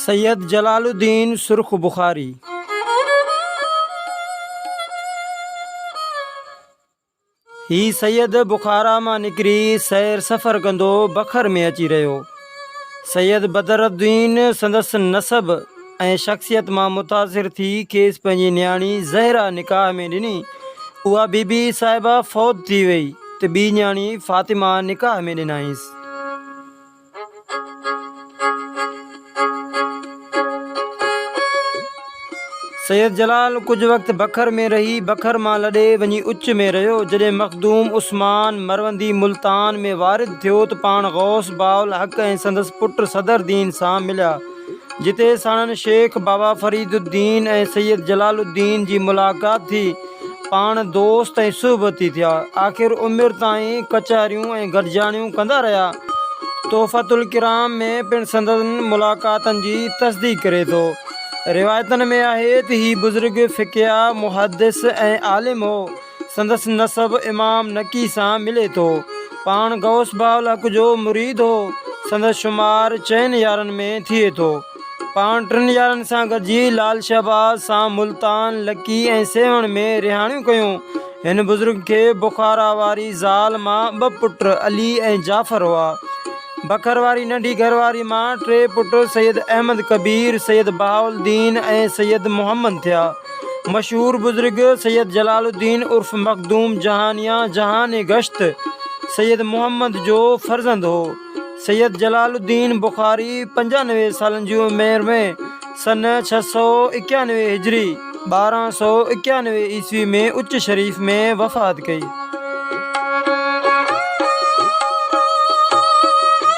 सैयद जलाल उddin सुर्ख बुखारी। ही सैयद बुखारा मां निकिरी सैर सफ़र कंदो बखर में अची रहियो। सैयद बदरुद्दीन संदसि नसब ऐं शख़्सियत मां मुतासिर थी खेसि पंहिंजी न्याणी ज़हरा निकाह में ॾिनी। उहा बीबी साहिबा फ़ौत थी वई त ॿी न्याणी फ़ातिमा निकाह में ॾिनाईंसि। सैयद जलाल कुझु वक़्तु बखर में रही बखर मां लॾे वञी उच में रहियो। जॾहिं मखदूम उस्मान मरवंदी मुल्तान में वारिद थियो त पाण गौस बाउल हक़ ऐं संदसि पुट सदर दीन सां मिलिया, जिते साणनि शेख बाबा फरीदुद्दीन ऐं सैयद जलाल उद्दीन जी मुलाक़ात थी। पाण दोस्त ऐं सुहबती थिया। आख़िर उमिरि ताईं कचहरियूं ऐं गॾिजाणियूं कंदा रहिया। तोहफ़तुल किराम में पिणु संदनि मुलाक़ातनि जी तस्दीक़ करे थो। रिवायतनि में आहे त ही बुज़ुर्ग फ़िक़िया मुहद्दिस ऐं आलिम हो। संदसि नसब इमाम नकी सां मिले थो। पाण गौस बाउल हक़ जो मुरीद हो। संदसि शुमार 4 यारनि में थिए थो। पाण 3 यारनि सां गॾिजी लाल शहबाज़ सां मुल्तान, लकी ऐं सेवण में रिहाणियूं कयूं। हिन बुज़ुर्ग खे बुखारा वारी ज़ाल मां 2 पुट अली ऐं जाफ़र हुआ। बखर वारी नंढी घरवारी मां 3 पुट सैयद अहमद कबीर, सैयद बहाउद्दीन ऐं सैयद मुहम्मद थिया। मशहूर बुज़ुर्ग सैयद जलाल उद्दीन उर्फ मखदूम जहानिया जहान गश्त सैयद मुहम्मद जो फर्जंद हो। सैयद जलाल उद्दीन बुखारी 95 सालनि जी उमिरि में सन 691 हिजरी 1291 ईस्वी में उच्च शरीफ में वफ़ात कई।